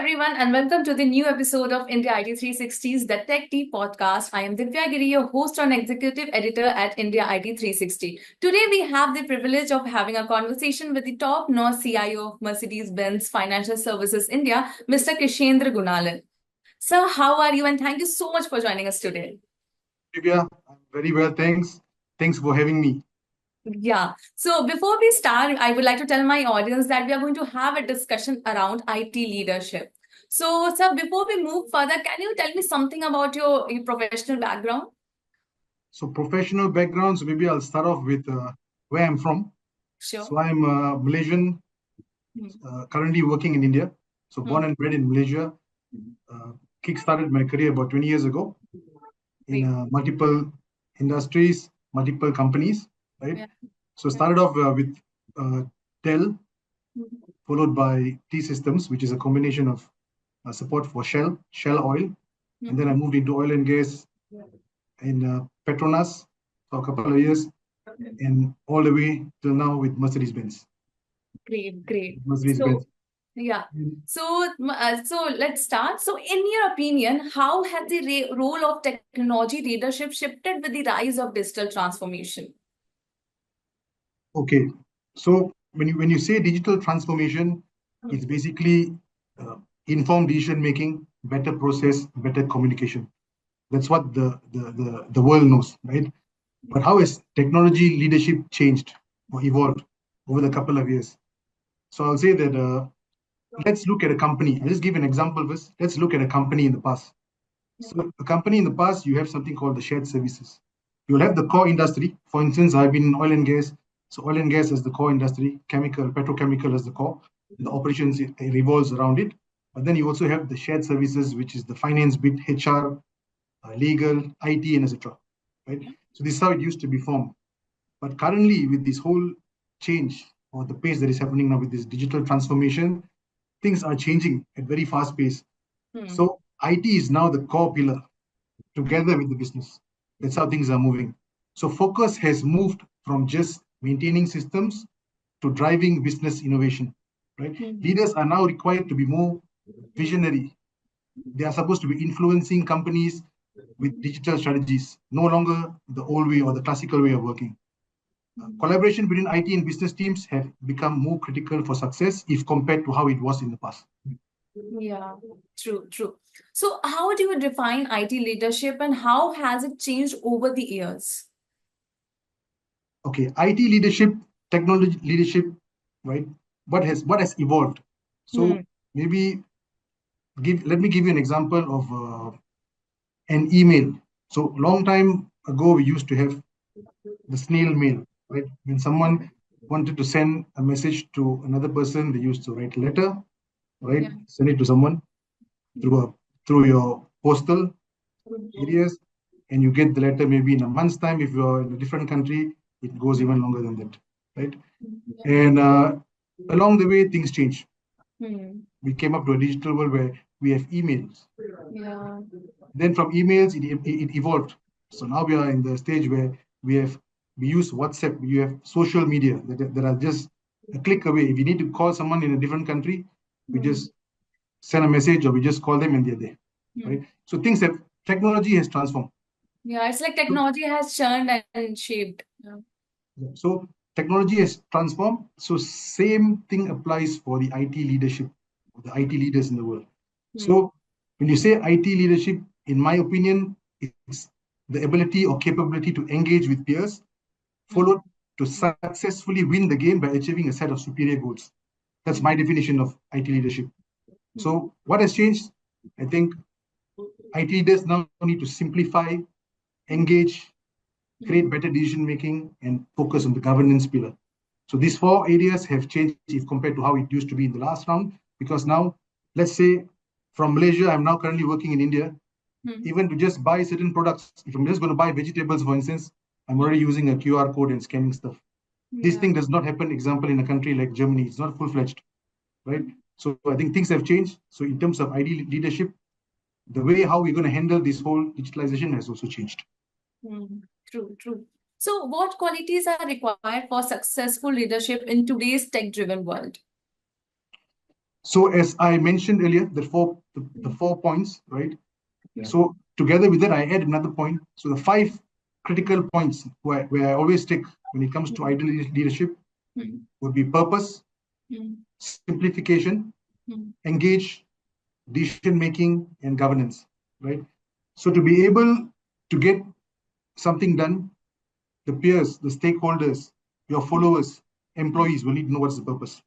everyone, and welcome to the new episode of India IT 360's The Tech Tea podcast. I am Divya Giri, your host and executive editor at India IT 360. Today, we have the privilege of having a conversation with the top-notch CIO of Mercedes-Benz Financial Services India, Mr. Kishendran Gunalan. Sir, how are you? And thank you so much for joining us today. Divya, very well, thanks. Thanks for having me. Yeah. So before we start, I would like to tell my audience that we are going to have a discussion around IT leadership. So, sir, before we move further, can you tell me something about your professional background? So, professional background, so maybe I'll start off with where I'm from. Sure. So, I'm Malaysian, currently working in India. So, born and bred in Malaysia. Kick-started my career about 20 years ago in multiple industries, multiple companies, right? Yeah. So, started off with Dell, followed by T-Systems, which is a combination of support for Shell Oil. And then I moved into oil and gas in Petronas for a couple of years, and all the way till now with Mercedes-Benz. Great. Mercedes-Benz. Yeah. So let's start. So, in your opinion, how has the role of technology leadership shifted with the rise of digital transformation? Okay. So when you say digital transformation, it's basically informed decision making, better process, better communication. That's what the world knows, right? But how has technology leadership changed or evolved over the couple of years? So I'll say that let's look at a company. I'll just give an example first. Let's look at a company in the past. So a company in the past, you have something called the shared services. You'll have the core industry. For instance, I've been in oil and gas. So oil and gas is the core industry, petrochemical is the core. The operations it revolves around it. But then you also have the shared services, which is the finance bit, HR, legal, IT, and etc. Right? So this is how it used to be formed. But currently, with this whole change or the pace that is happening now with this digital transformation, things are changing at very fast pace. So IT is now the core pillar together with the business. That's how things are moving. So focus has moved from just maintaining systems to driving business innovation, right? Leaders are now required to be more visionary. They are supposed to be influencing companies with digital strategies, no longer the old way or the classical way of working. Collaboration between IT and business teams have become more critical for success if compared to how it was in the past. Yeah, true. So, how do you define IT leadership and how has it changed over the years? Okay, IT leadership, technology leadership, right? What has evolved? So maybe let me give you an example of an email. So long time ago, we used to have the snail mail, right? When someone wanted to send a message to another person, they used to write a letter, right? Send it to someone through your postal areas, and you get the letter maybe in a month's time. If you're in a different country, it goes even longer than that, right? And along the way, things change. We came up to a digital world where we have emails. Then from emails, it evolved. So now we are in the stage where we use WhatsApp, you have social media that are just a click away. If you need to call someone in a different country, we just send a message or we just call them and they're there, right? So technology has transformed. Yeah, it's like technology has churned and shaped. So technology has transformed. So same thing applies for the IT leadership, the IT leaders in the world. So when you say IT leadership, in my opinion, it's the ability or capability to engage with peers, followed to successfully win the game by achieving a set of superior goals. That's my definition of IT leadership. So what has changed? I think IT leaders now need to simplify, engage, create better decision making, and focus on the governance pillar. So these four areas have changed if compared to how it used to be in the last round, because now, let's say from Malaysia, I'm now currently working in India. Even to just buy certain products, if I'm just going to buy vegetables, for instance, I'm already using a QR code and scanning stuff. This thing does not happen, example, in a country like Germany. It's not full-fledged, right? So I think things have changed. So in terms of IT leadership, the way how we're going to handle this whole digitalization has also changed. True. So what qualities are required for successful leadership in today's tech-driven world? So as I mentioned earlier, the 4 points, right? Yeah. So together with that, I add another point. So the 5 critical points where I always take when it comes to ideal leadership would be purpose, simplification, engage, decision making, and governance, right? So to be able to get something done, the peers, the stakeholders, your followers, employees will need to know what's the purpose.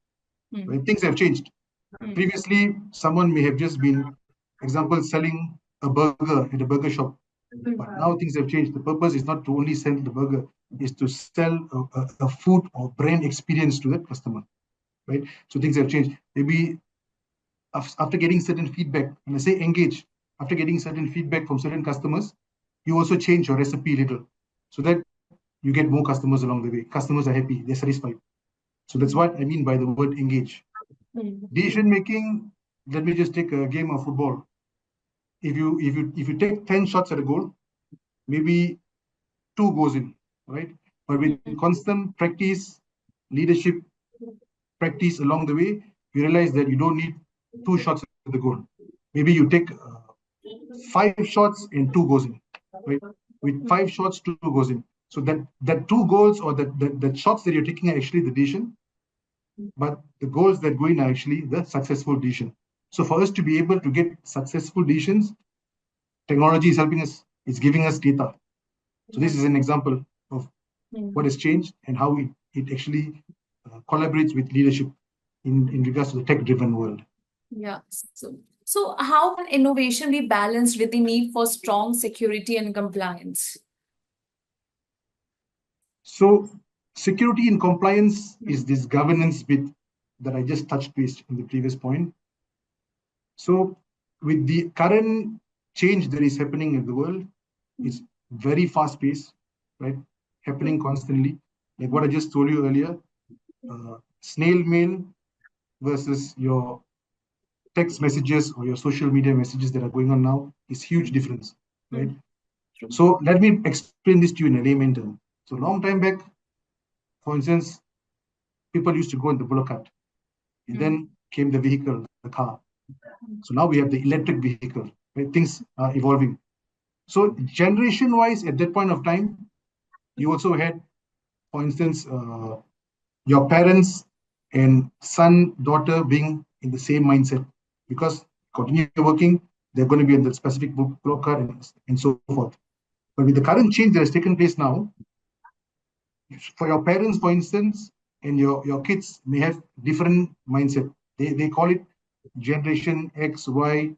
Right? Things have changed. Previously, someone may have just been, example, selling a burger at a burger shop. But now things have changed. The purpose is not to only sell the burger, is to sell a food or brand experience to that customer, right? So things have changed. Maybe after getting certain feedback, and I say engage, after getting certain feedback from certain customers, you also change your recipe a little so that you get more customers along the way. Customers are happy, they're satisfied. So that's what I mean by the word engage. Decision making, let me just take a game of football. If you take 10 shots at a goal, maybe 2 goes in, right? But with constant practice, leadership practice along the way, you realize that you don't need 2 shots at the goal. Maybe you take 5 shots and 2 goes in, right? With 5 shots, 2 goes in. So that 2 goals or the shots that you're taking are actually the decision, but the goals that go in are actually the successful decision. So for us to be able to get successful decisions, technology is helping us, it's giving us data. So this is an example of what has changed and how it actually collaborates with leadership in regards to the tech-driven world. Yeah. So how can innovation be balanced with the need for strong security and compliance? So security and compliance is this governance bit that I just touched base in the previous point. So with the current change that is happening in the world, it's very fast paced, right? Happening constantly. Like what I just told you earlier, snail mail versus your text messages or your social media messages that are going on now is huge difference, right? So let me explain this to you in a layman term. So long time back, for instance, people used to go in the bullock cart, and then came the vehicle, the car. So now we have the electric vehicle, right? Things are evolving. So generation-wise, at that point of time, you also had, for instance, your parents and son, daughter being in the same mindset because continue working, they're going to be in the specific block car and so forth. But with the current change that has taken place now, for your parents, for instance, and your kids may have different mindset. They call it generation X, Y,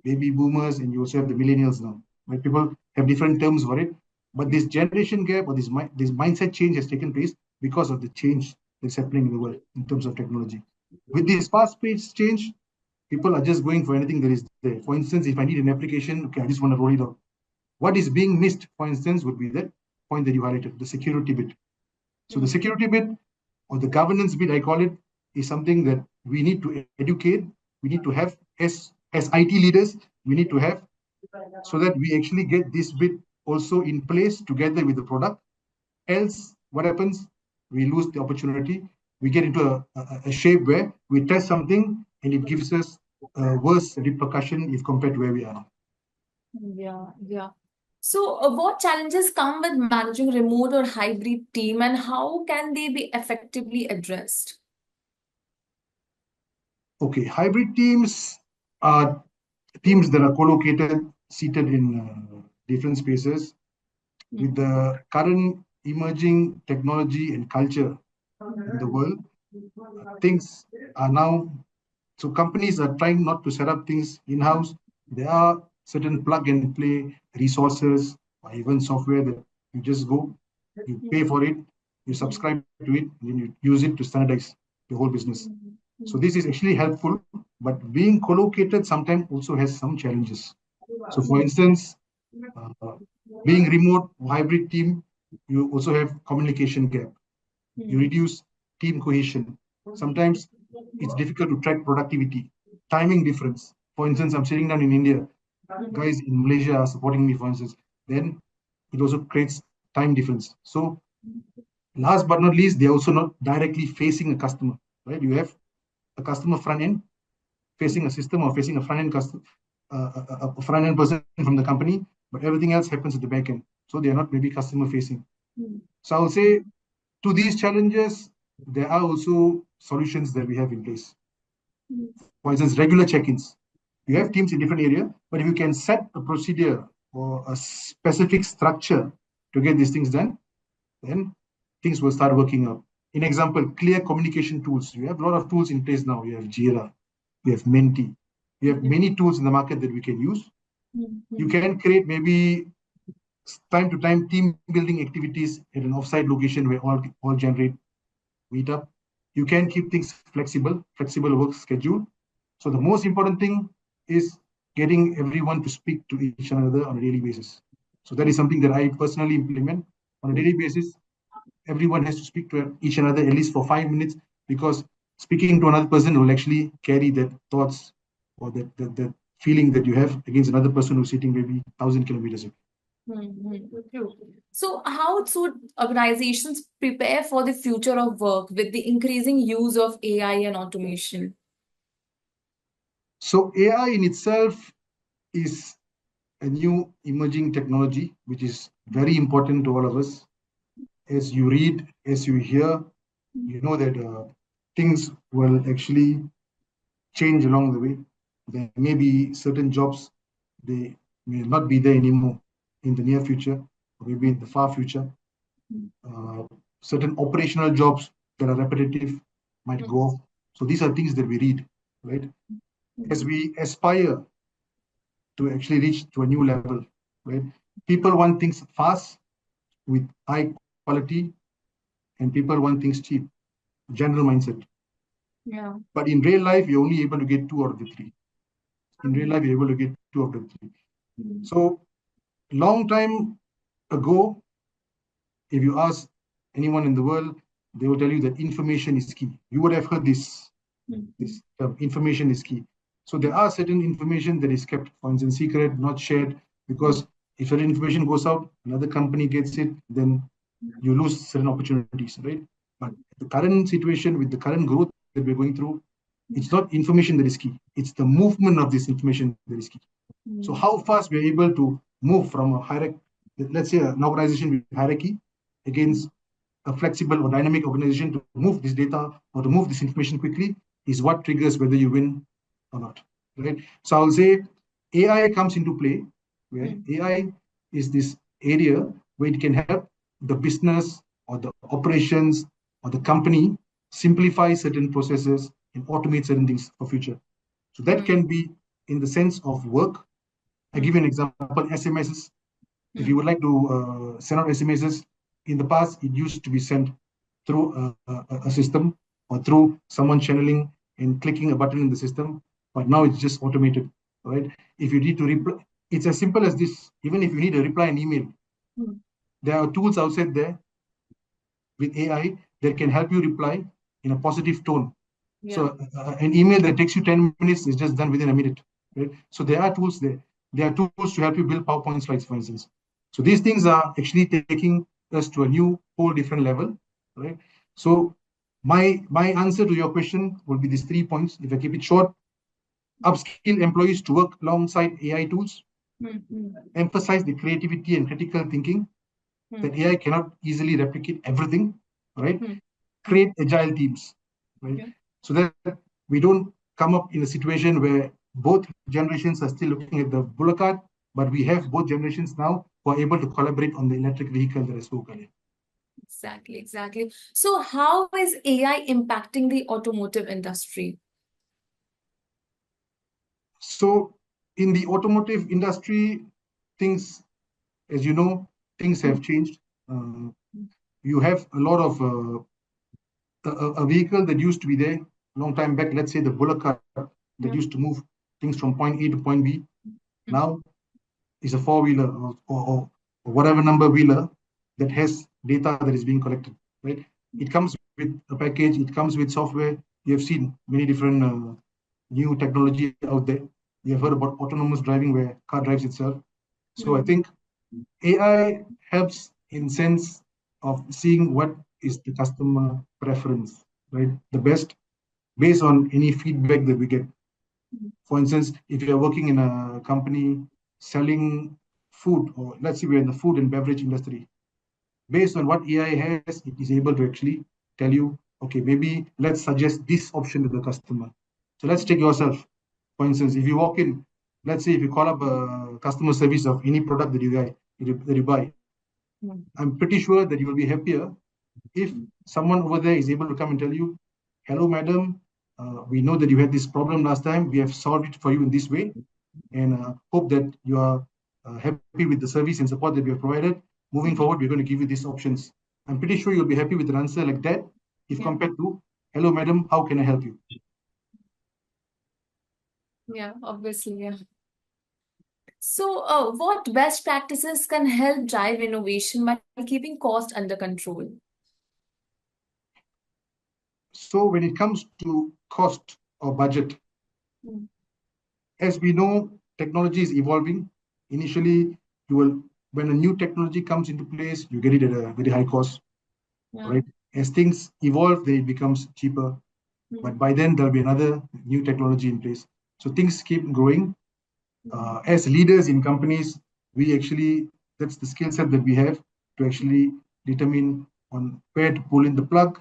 baby boomers, and you also have the millennials now. Right? People have different terms for it. But this generation gap or this mindset change has taken place because of the change that's happening in the world in terms of technology. With this fast-paced change, people are just going for anything that is there. For instance, if I need an application, okay, I just want to roll it out. What is being missed, for instance, would be that point that you highlighted, the security bit. So the security bit or the governance bit, I call it, is something that we need to educate. We need to have as IT leaders, we need to have so that we actually get this bit also in place together with the product. Else, what happens? We lose the opportunity. We get into a shape where we test something and it gives us a worse repercussion if compared to where we are now. Yeah. So, what challenges come with managing remote or hybrid team, and how can they be effectively addressed? Okay, hybrid teams are teams that are co-located, seated in different spaces. With the current emerging technology and culture in the world, things are now, so companies are trying not to set up things in-house. There are certain plug and play resources or even software that you just go, you pay for it, you subscribe to it, and then you use it to standardize the whole business. So this is actually helpful, but being co-located sometimes also has some challenges. So for instance, uh, being remote hybrid team, you also have communication gap. You reduce team cohesion. Sometimes it's difficult to track productivity, timing difference. For instance, I'm sitting down in India, guys in Malaysia are supporting me, for instance. Then it also creates time difference. So last but not least, they're also not directly facing a customer, right? You have a customer front end, facing a system or facing a front-end customer, a front-end person from the company, but everything else happens at the back end. So they are not maybe customer-facing. So I will say to these challenges, there are also solutions that we have in place. For instance, regular check-ins. You have teams in different area, but if you can set a procedure or a specific structure to get these things done, then things will start working out. In example, clear communication tools. You have a lot of tools in place now. You have Jira, you have Menti, you have many tools in the market that we can use. You can create maybe time to time team building activities at an offsite location where all generate meet up. You can keep things flexible work schedule. So the most important thing is getting everyone to speak to each other on a daily basis. So that is something that I personally implement on a daily basis. Everyone has to speak to each another at least for 5 minutes, because speaking to another person will actually carry that thoughts or that feeling that you have against another person who's sitting maybe 1,000 kilometers away. True. So, how should organizations prepare for the future of work with the increasing use of AI and automation? So AI in itself is a new emerging technology, which is very important to all of us. As you read, as you hear, you know that things will actually change along the way. There may be certain jobs, they may not be there anymore in the near future, or maybe in the far future. Certain operational jobs that are repetitive might go off. So these are things that we read, right? As we aspire to actually reach to a new level, right? People want things fast with high quality, and people want things cheap. General mindset. Yeah. But in real life, you're only able to get 2 out of the 3. In real life, you're able to get 2 out of the 3. So long time ago, if you ask anyone in the world, they will tell you that information is key. You would have heard this term, information is key. So there are certain information that is kept, for instance, secret, not shared, because if certain information goes out, another company gets it, then you lose certain opportunities, right? But the current situation with the current growth that we're going through, it's not information that is key. It's the movement of this information that is key. So how fast we're able to move from a hierarchy, let's say an organization with hierarchy, against a flexible or dynamic organization to move this data or to move this information quickly, is what triggers whether you win or not, right? So I'll say AI comes into play, where AI is this area where it can help the business or the operations or the company simplify certain processes and automate certain things for future. So that can be in the sense of work. I give you an example, SMSs. If you would like to send out SMSs, in the past, it used to be sent through a system or through someone channeling and clicking a button in the system, but now it's just automated, right? If you need to reply, it's as simple as this. Even if you need to reply an email, there are tools outside there with AI that can help you reply in a positive tone. Yeah. So an email that takes you 10 minutes is just done within a minute, right? So there are tools there. There are tools to help you build PowerPoint slides, for instance. So these things are actually taking us to a new, whole different level, right? So my answer to your question will be these 3 points. If I keep it short, upskill employees to work alongside AI tools, emphasize the creativity and critical thinking, that AI cannot easily replicate everything, right? Create agile teams, right? Okay. So that we don't come up in a situation where both generations are still looking at the bullock cart, but we have both generations now who are able to collaborate on the electric vehicle that I spoke earlier. Exactly. So how is AI impacting the automotive industry? So in the automotive industry, things, as you know, things have changed. You have a lot of a vehicle that used to be there a long time back, let's say the bullock cart that used to move things from point A to point B, now is a four-wheeler or whatever number wheeler that has data that is being collected, right? It comes with a package, it comes with software. You have seen many different new technology out there. You have heard about autonomous driving where car drives itself. So I think AI helps in sense of seeing what is the customer preference, right? The best based on any feedback that we get. For instance, if you're working in a company selling food, or let's say we're in the food and beverage industry, based on what AI has, it is able to actually tell you, okay, maybe let's suggest this option to the customer. So let's take yourself. For instance, if you walk in, let's say if you call up a customer service of any product that you buy, I'm pretty sure that you will be happier if someone over there is able to come and tell you, hello, madam, we know that you had this problem last time. We have solved it for you in this way, and hope that you are happy with the service and support that we have provided. Moving forward, we're going to give you these options. I'm pretty sure you'll be happy with an answer like that if compared to, hello, madam, how can I help you? Yeah, obviously, yeah. So, what best practices can help drive innovation while keeping cost under control? So when it comes to cost or budget, as we know, technology is evolving. Initially, when a new technology comes into place, you get it at a very high cost, right? As things evolve, then it becomes cheaper. But by then, there'll be another new technology in place. So things keep growing. As leaders in companies, that's the skill set that we have to actually determine on where to pull in the plug,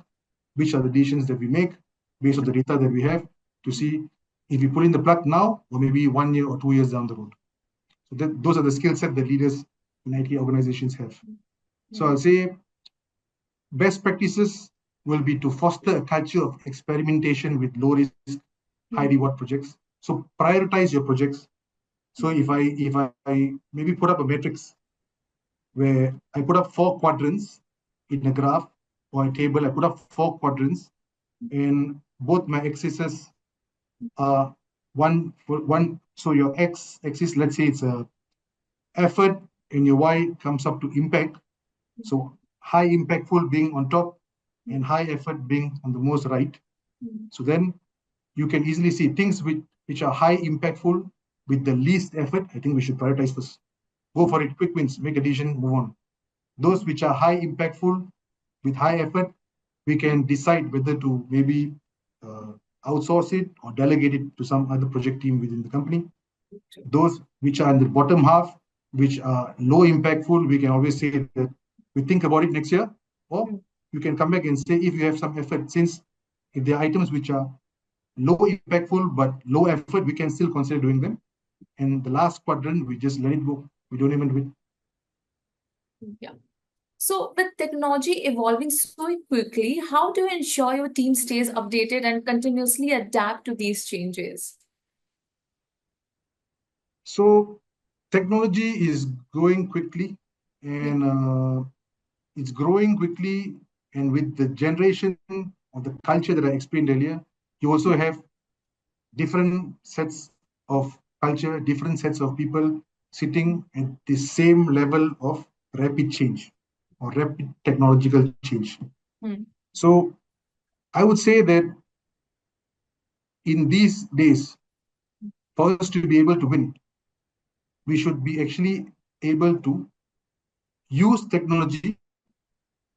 which are the decisions that we make based on the data that we have to see if we pull in the plug now or maybe 1 year or 2 years down the road. So those are the skill set that leaders in IT organizations have. So I'll say best practices will be to foster a culture of experimentation with low risk, high reward projects. So prioritize your projects. So if I maybe put up a matrix where I put up 4 quadrants in a graph or a table, I put up 4 quadrants, and both my axes are one. So your x axis, let's say it's a effort, and your y comes up to impact. So high impactful being on top and high effort being on the most right. So then you can easily see things which are high impactful with the least effort. I think we should prioritize first. Go for it, quick wins, make a decision, move on. Those which are high impactful with high effort, we can decide whether to maybe outsource it or delegate it to some other project team within the company. Those which are in the bottom half, which are low impactful, we can always say that we think about it next year, or you can come back and say if you have some effort, since if there are items which are low impactful but low effort, we can still consider doing them. And the last quadrant, we just let it go. We don't even do it. Yeah. So, with technology evolving so quickly, how do you ensure your team stays updated and continuously adapt to these changes? So, technology is growing quickly, and it's growing quickly. And with the generation or the culture that I explained earlier, you also have different sets of culture, different sets of people sitting at the same level of rapid change or rapid technological change. So I would say that in these days, for us to be able to win, we should be actually able to use technology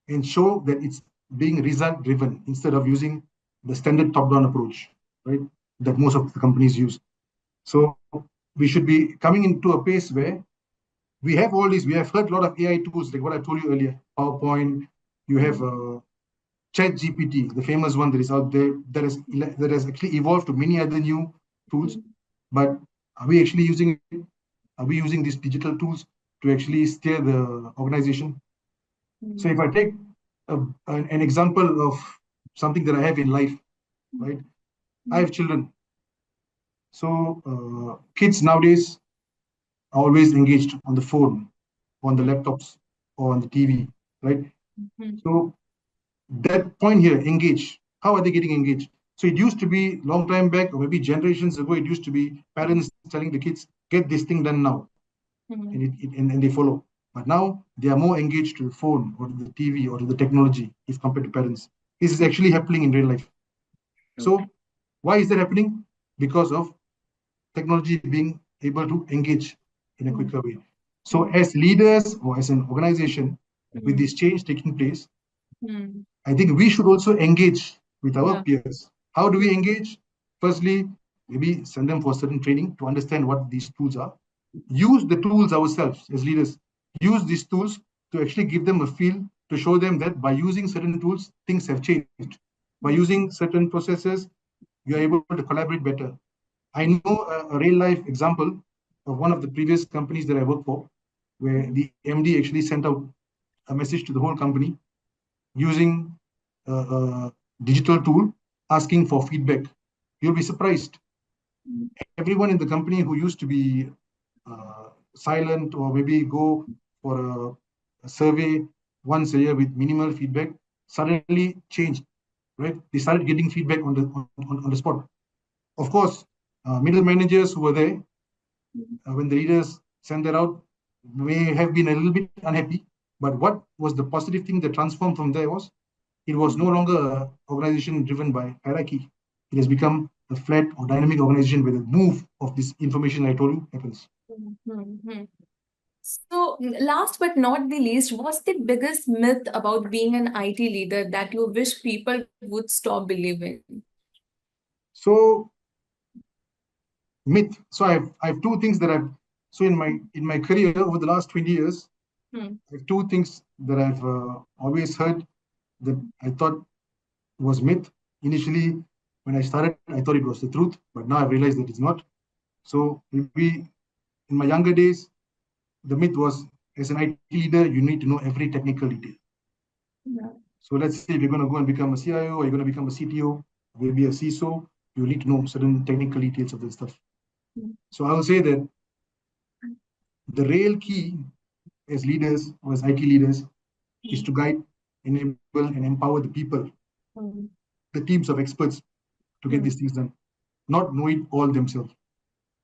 and show that it's being result driven instead of using the standard top down approach, right? That most of the companies use. So we should be coming into a pace where we have all these. We have heard a lot of AI tools, like what I told you earlier, PowerPoint. You have Chat GPT, the famous one that is out there, that has actually evolved to many other new tools. But are we actually using it? Are we using these digital tools to actually steer the organization? So if I take an example of something that I have in life, right? I have children. So kids nowadays are always engaged on the phone, on the laptops, or on the TV, right? So that point here, engage. How are they getting engaged? So it used to be long time back, or maybe generations ago, it used to be parents telling the kids, get this thing done now. And they follow. But now they are more engaged to the phone or to the TV or to the technology if compared to parents. This is actually happening in real life. So why is that happening? Because of technology being able to engage in a quicker way. So as leaders or as an organization, with this change taking place, I think we should also engage with our peers. How do we engage? Firstly, maybe send them for certain training to understand what these tools are. Use the tools ourselves as leaders. Use these tools to actually give them a feel, to show them that by using certain tools, things have changed. By using certain processes, you're able to collaborate better. I know a real life example of one of the previous companies that I worked for, where the MD actually sent out a message to the whole company using a digital tool, asking for feedback. You'll be surprised. Everyone in the company who used to be silent or maybe go for a survey once a year with minimal feedback suddenly changed, right? They started getting feedback on the spot. Of course, middle managers who were there when the leaders sent that out may have been a little bit unhappy, but what was the positive thing that transformed from there was it was no longer an organization driven by hierarchy. It has become a flat or dynamic organization where the move of this information I told you happens. Mm-hmm. So, last but not the least, what's the biggest myth about being an IT leader that you wish people would stop believing? So, myth. So I have two things that I've so in my career over the last 20 years, I have two things that I've always heard that I thought was myth. Initially, when I started, I thought it was the truth, but now I've realized that it's not. So maybe in my younger days, the myth was as an IT leader, you need to know every technical detail. Yeah. So let's say if you're going to go and become a CIO or you're going to become a CTO, maybe a CISO, you need to know certain technical details of this stuff. So I will say that the real key as leaders or as IT leaders is to guide, enable, and empower the people, the teams of experts to get these things done, not know it all themselves.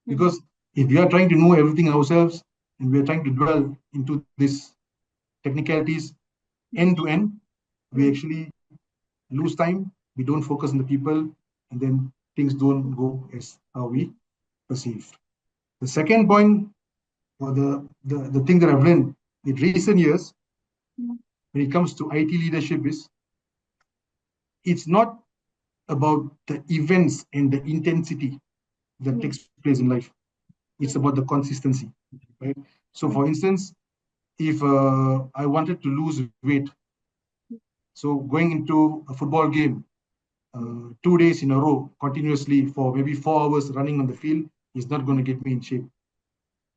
Because if we are trying to know everything ourselves and we are trying to dwell into these technicalities end to end, we actually lose time, we don't focus on the people, and then things don't go as how we perceive. The second point, or the thing that I've learned in recent years, when it comes to IT leadership is, it's not about the events and the intensity that takes place in life. It's about the consistency, right? So for instance, if I wanted to lose weight, so going into a football game 2 days in a row continuously for maybe 4 hours running on the field is not going to get me in shape,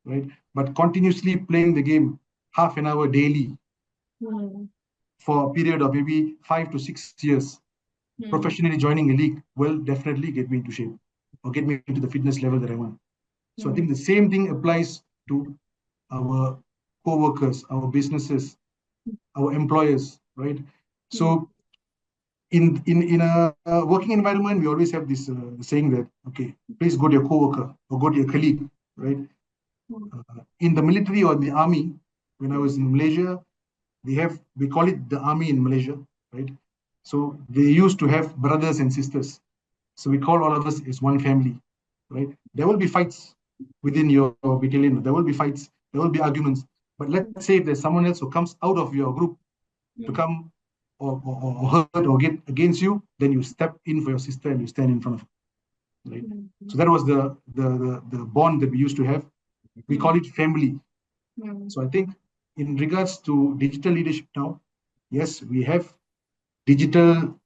right? But continuously playing the game half an hour daily for a period of maybe 5 to 6 years, professionally joining a league will definitely get me into shape or get me into the fitness level that I want. So I think the same thing applies to our co-workers, our businesses, our employers, right? So in a working environment, we always have this saying that, okay, please go to your co-worker or go to your colleague, right? In the military or the army, when I was in Malaysia, we call it the army in Malaysia, right? So they used to have brothers and sisters. So we call all of us as one family, right? There will be fights within your battalion. There will be fights. There will be arguments. But let's say if there's someone else who comes out of your group to come or hurt or get against you, then you step in for your sister and you stand in front of her, right? So that was the bond that we used to have. We call it family. So I think in regards to digital leadership now, yes, we have digital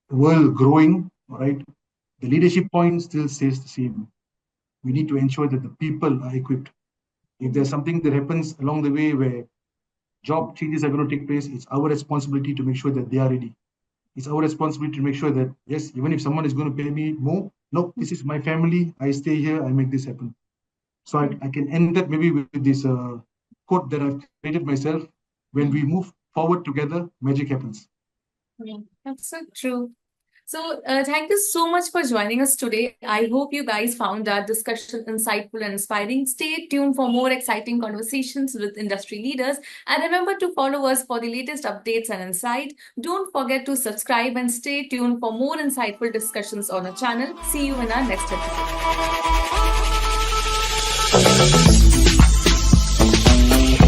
world growing, right? The leadership point still stays the same. We need to ensure that the people are equipped. If there's something that happens along the way where job changes are going to take place, it's our responsibility to make sure that they are ready. It's our responsibility to make sure that, yes, even if someone is going to pay me more, no, this is my family, I stay here, I make this happen. So I can end that maybe with this quote that I've created myself. When we move forward together, magic happens. That's so true. So, thank you so much for joining us today. I hope you guys found our discussion insightful and inspiring. Stay tuned for more exciting conversations with industry leaders. And remember to follow us for the latest updates and insight. Don't forget to subscribe and stay tuned for more insightful discussions on our channel. See you in our next episode.